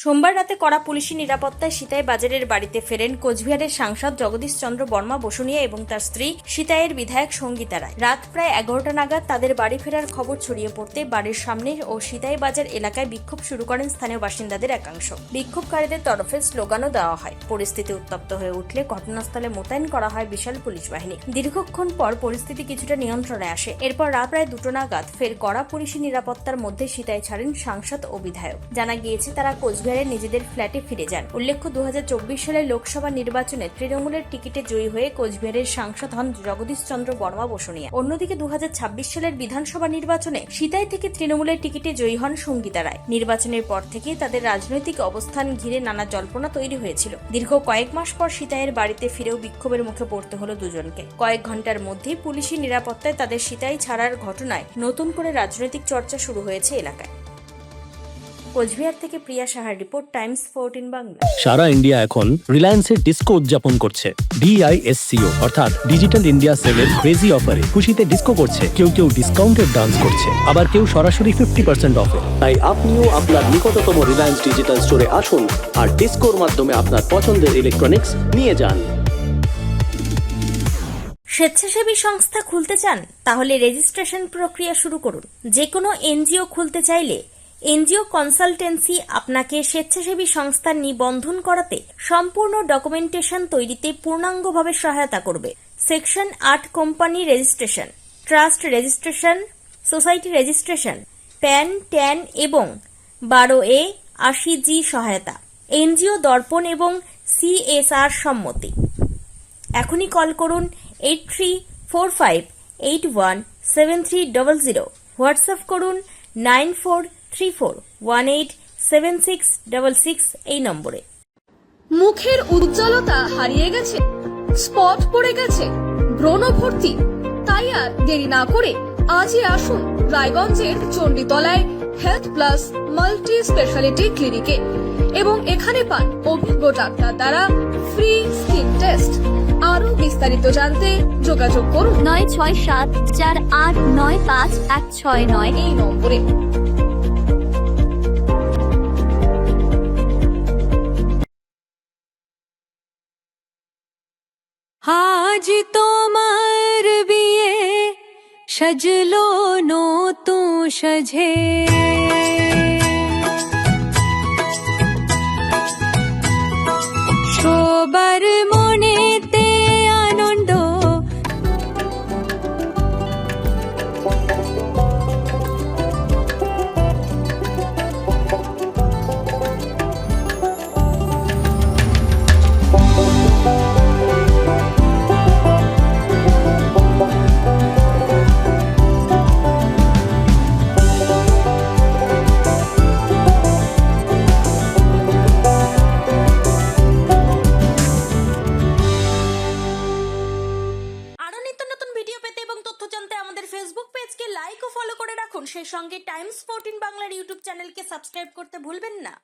সোমবার রাতে কড়া পুলিশি নিরাপত্তায় সিতাই বাজারের বাড়িতে ফেরেন কোচবিহারের সাংসদ জগদীশ চন্দ্র বর্মা বসুনিয়া এবং তার স্ত্রী সিতাইয়ের বিধায়ক সঙ্গীতা রায়। রাত প্রায় 11টা নাগাদ তাদের বাড়ি ফেরার খবর ছড়িয়ে পড়তে বাড়ির সামনে ও সিতাই বাজার এলাকায় বিক্ষোভ শুরু করেন স্থানীয় বাসিন্দাদের একাংশ। বিক্ষোভকারীদের তরফে স্লোগানও দেওয়া হয়। পরিস্থিতি উত্তপ্ত হয়ে উঠলে ঘটনাস্থলে মোতায়েন করা হয় বিশাল পুলিশ বাহিনী। দীর্ঘক্ষণ পর পরিস্থিতি কিছুটা নিয়ন্ত্রণে আসে। এরপর রাত প্রায় 2টো নাগাদ ফের কড়া পুলিশি নিরাপত্তার মধ্যে সিতাই ছাড়েন সাংসদ ও বিধায়ক। জানা গিয়েছে তারা কোচবিহারে নিজেদের ফ্ল্যাটে ফিরে যান। উল্লেখ্য 2024 সালের লোকসভা নির্বাচনে তৃণমূলের টিকিটে জয়ী হয়ে কোচবিহারের সাংসদ হন জগদীশ চন্দ্র বর্মা বসুনিয়া। অন্যদিকে 2026 সালের বিধানসভা নির্বাচনে সিতাই থেকে তৃণমূলের টিকিটে জয়ী হন সঙ্গীতা রায়। নির্বাচনের পর থেকে তাদের রাজনৈতিক অবস্থান ঘিরে নানা জল্পনা তৈরি হয়েছিল। দীর্ঘ কয়েক মাস পর সিতাইয়ের বাড়িতে ফিরেও বিক্ষোভের মুখে পড়তে হলো দুজনকে। কয়েক ঘন্টার মধ্যেই পুলিশি নিরাপত্তায় তাদের সিতাই ছাড়ার ঘটনায় নতুন করে রাজনৈতিক চর্চা শুরু হয়েছে এলাকায়। কোচবিহার থেকে প্রিয়া সাহার রিপোর্ট, টাইমস 14 বাংলা। সারা ইন্ডিয়া এখন রিলায়েন্সের ডিস্কো উদযাপন করছে। DISCO অর্থাৎ ডিজিটাল ইন্ডিয়া সেলের ক্রেজি অফারে খুশিতে ডিস্কো করছে। কেউ কেউ ডিসকাউন্টেড ডান্স করছে, আবার কেউ সরাসরি 50% অফে। তাই আপনিও আপনার নিকটতম রিলায়েন্স ডিজিটাল স্টোরে আসুন আর ডিস্কোর মাধ্যমে আপনার পছন্দের ইলেকট্রনিক্স নিয়ে যান। স্বেচ্ছাসেবী সংস্থা খুলতে চান? তাহলে রেজিস্ট্রেশন প্রক্রিয়া শুরু করুন। যে কোনো এনজিও খুলতে চাইলে এনজিও কনসালটেন্সি আপনাকে স্বেচ্ছাসেবী সংস্থার নিবন্ধন করাতে সম্পূর্ণ ডকুমেন্টেশন তৈরিতে পূর্ণাঙ্গভাবে সহায়তা করবে। Section 8 company registration, trust registration, society registration, pan, tan এবং 12A 80G সহায়তা, এনজিও দর্পণ এবং CSR সম্মতি। এখনই কল করুন 8345817300, হোয়াটসঅ্যাপ করুন 9434187666 এই নম্বরে। মুখের উজ্জ্বলতা হারিয়ে গেছে, স্পট পড়ে গেছে, ব্রণ ভর্তি, তাই আর দেরি না করে আজই আসুন রায়গঞ্জের চণ্ডীতলায় হেলথ প্লাস মাল্টি স্পেশালিটি ক্লিনিকে এবং এখানে পান অভিজ্ঞ ডাক্তার দ্বারা ফ্রি স্কিন টেস্ট। আরো বিস্তারিত জানতে যোগাযোগ করুন 9674895169 এই নম্বরে। আজ তোমার বিয়ে সাজলো নতুন সাজে, সবার মনেতে আনন্দ, ফেসবুক পেজকে লাইক ও ফলো করে রাখুন। সেই সঙ্গে টাইমস 14 বাংলার ইউটিউব চ্যানেলকে সাবস্ক্রাইব করতে ভুলবেন না।